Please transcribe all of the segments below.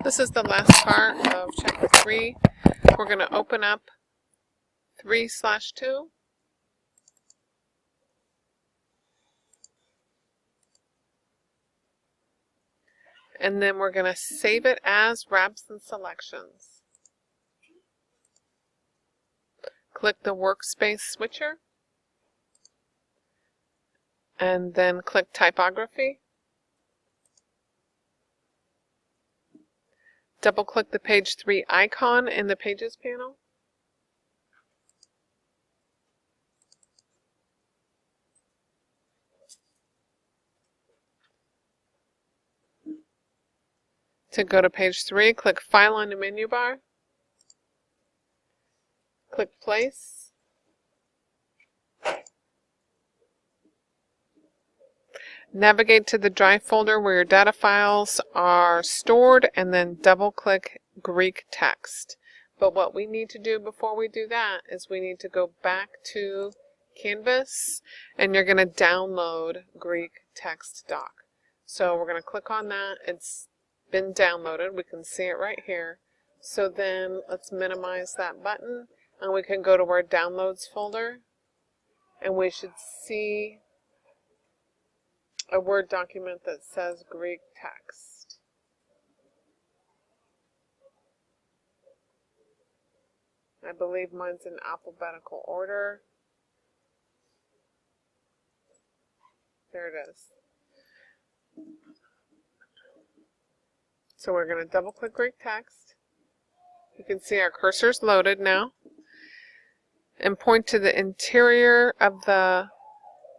This is the last part of chapter 3. We're going to open up 3/2. And then we're going to save it as wraps and selections. Click the workspace switcher. And then click typography. Double-click the page 3 icon in the Pages panel. To go to page 3, click File on the menu bar. Click Place. Navigate to the Drive folder where your data files are stored, and then double-click Greek text. But what we need to do before we do that is we need to go back to Canvas, and you're going to download Greek text doc. So we're going to click on that. It's been downloaded. We can see it right here. So then let's minimize that button, and we can go to our Downloads folder, and we should see a Word document that says Greek text. I believe mine's in alphabetical order. There it is. So we're going to double click Greek text. You can see our cursor's loaded now. And point to the interior of the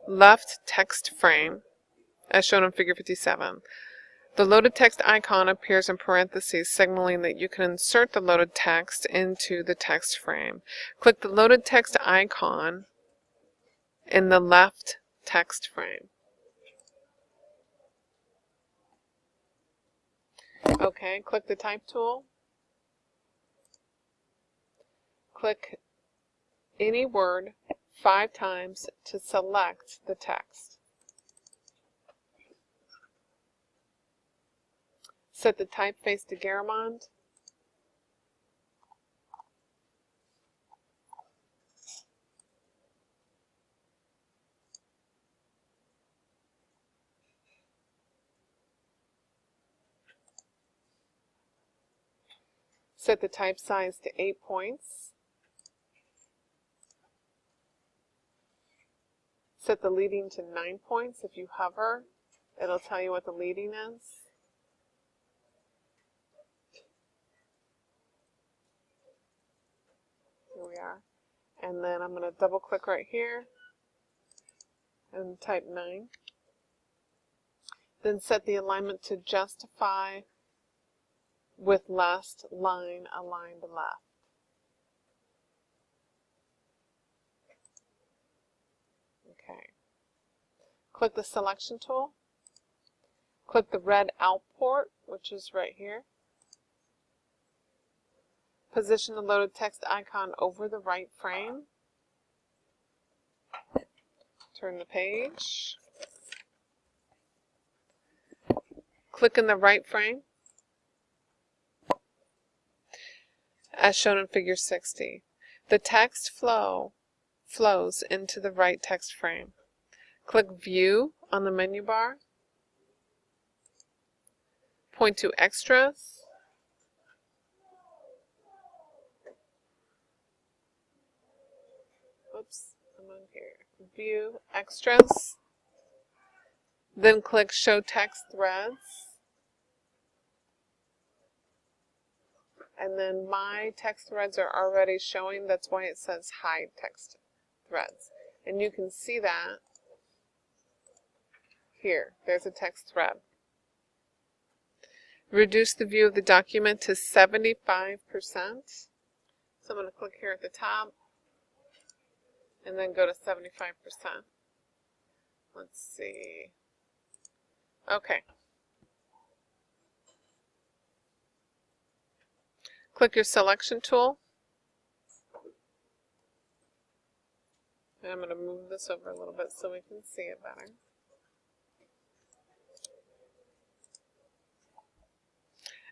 left text frame, as shown in figure 57. The loaded text icon appears in parentheses, signaling that you can insert the loaded text into the text frame. Click the loaded text icon in the left text frame. Okay, click the Type tool. Click any word 5 times to select the text. Set the typeface to Garamond. Set the type size to 8 points. Set the leading to 9 points. If you hover, it'll tell you what the leading is. Here we are. And then I'm going to double click right here and type 9. Then set the alignment to justify with last line aligned left. Okay. Click the selection tool. Click the red Out port, which is right here. Position the loaded text icon over the right frame. Turn the page. Click in the right frame, as shown in figure 60. The text flows into the right text frame. Click View on the menu bar. Point to Extras. Oops, I'm on here. View Extras. Then click Show Text Threads. And then my text threads are already showing. That's why it says Hide Text Threads. And you can see that here. There's a text thread. Reduce the view of the document to 75%. So I'm going to click here at the top and then go to 75%. Let's see. Okay. Click your selection tool. And I'm going to move this over a little bit so we can see it better.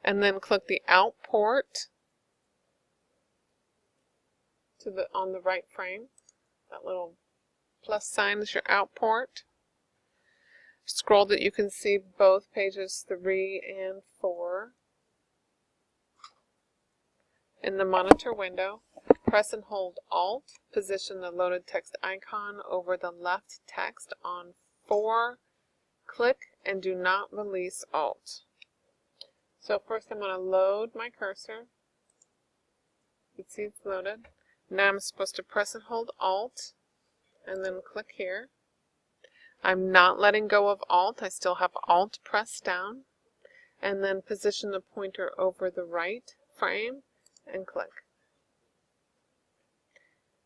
and then click the Out port on the right frame. That little plus sign is your Out port. Scroll that you can see both pages 3 and 4. In the monitor window, press and hold Alt. Position the loaded text icon over the left text on 4. Click and do not release Alt. So first I'm going to load my cursor. You can see it's loaded. Now I'm supposed to press and hold Alt and then click here. I'm not letting go of Alt. I still have Alt pressed down. And then position the pointer over the right frame and click.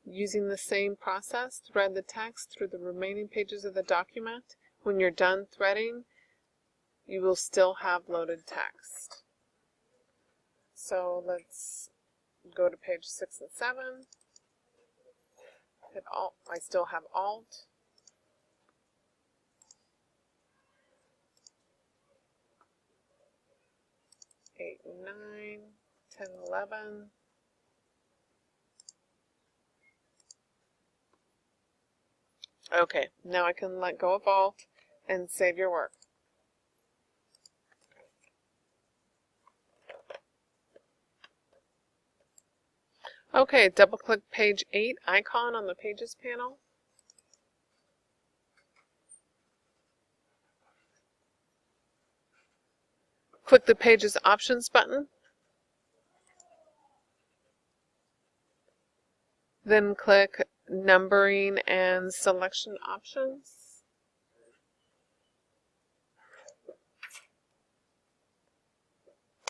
Using the same process, thread the text through the remaining pages of the document. When you're done threading, you will still have loaded text. So let's go to page 6 and 7. Hit Alt. I still have Alt. 8 and 9, 10 and 11. Okay, now I can let go of Alt and save your work. Okay, double-click page 8 icon on the Pages panel. Click the Pages Options button. Then click Numbering and Selection Options.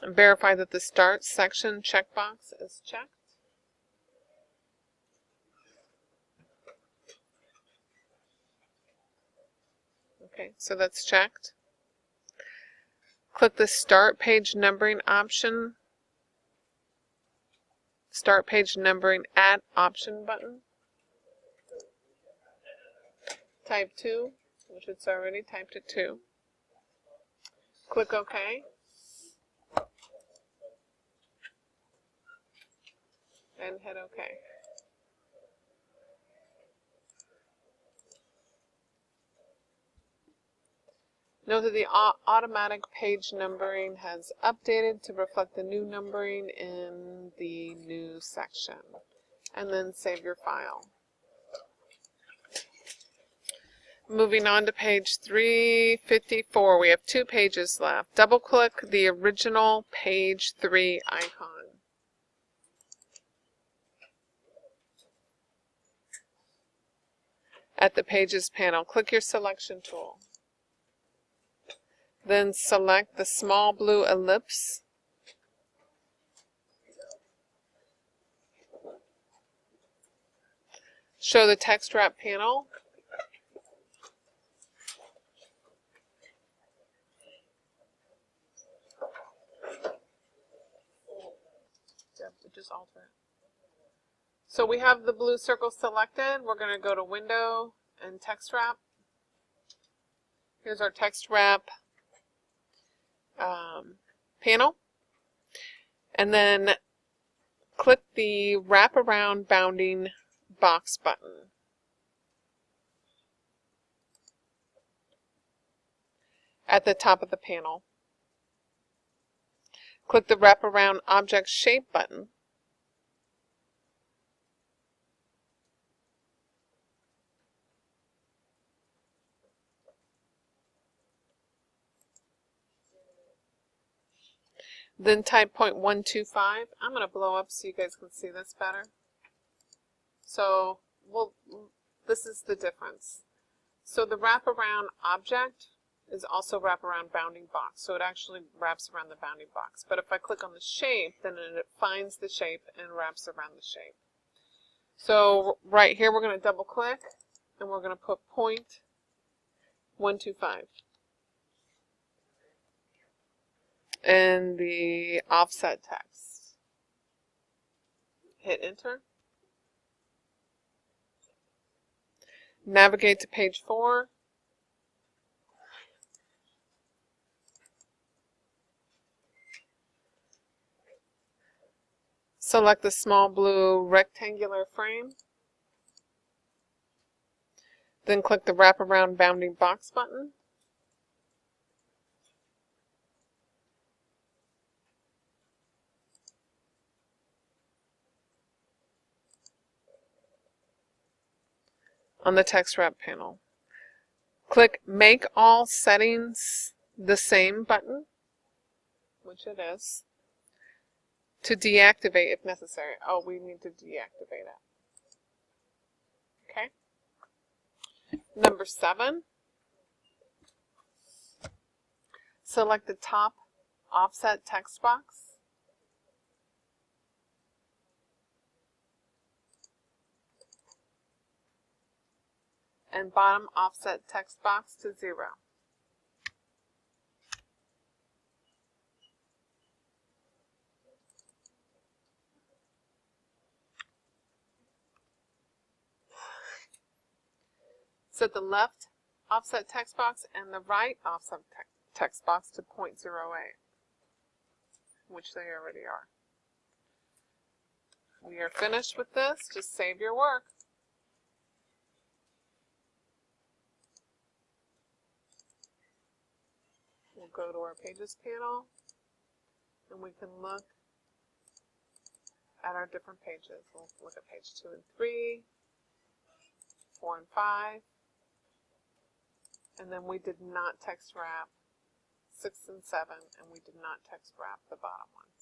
And verify that the Start Section checkbox is checked. Okay, so that's checked. Click the Start Page Numbering option. Start Page Numbering at Option button. Type 2, which it's already typed at 2. Click OK. And hit OK. Note that the automatic page numbering has updated to reflect the new numbering in the new section. And then save your file. Moving on to page 354, we have 2 pages left. Double-click the original page 3 icon. At the Pages panel, click your selection tool. Then select the small blue ellipse. Show the text wrap panel. Just alter it. So we have the blue circle selected. We're going to go to Window and Text Wrap. Here's our Text Wrap panel. And then click the Wrap Around Bounding Box button. At the top of the panel. Click the Wrap Around Object Shape button. Then type 0.125. I'm going to blow up so you guys can see this better. So, this is the difference. So the wraparound object is also wraparound bounding box. So it actually wraps around the bounding box. But if I click on the shape, then it finds the shape and wraps around the shape. So right here we're going to double click and we're going to put 0.125. And the offset text. Hit enter. Navigate to page 4. Select the small blue rectangular frame. Then click the Wraparound Bounding Box button. On the text wrap panel. Click Make All Settings the Same button, which it is, to deactivate if necessary. Oh, we need to deactivate it. Okay. Number 7. Select the top offset text box. And bottom offset text box to 0. Set the left offset text box and the right offset text box to 0.08, which they already are. We are finished with this. Just save your work. We'll go to our Pages panel, and we can look at our different pages. We'll look at page 2 and 3, 4 and 5, and then we did not text wrap 6 and 7, and we did not text wrap the bottom one.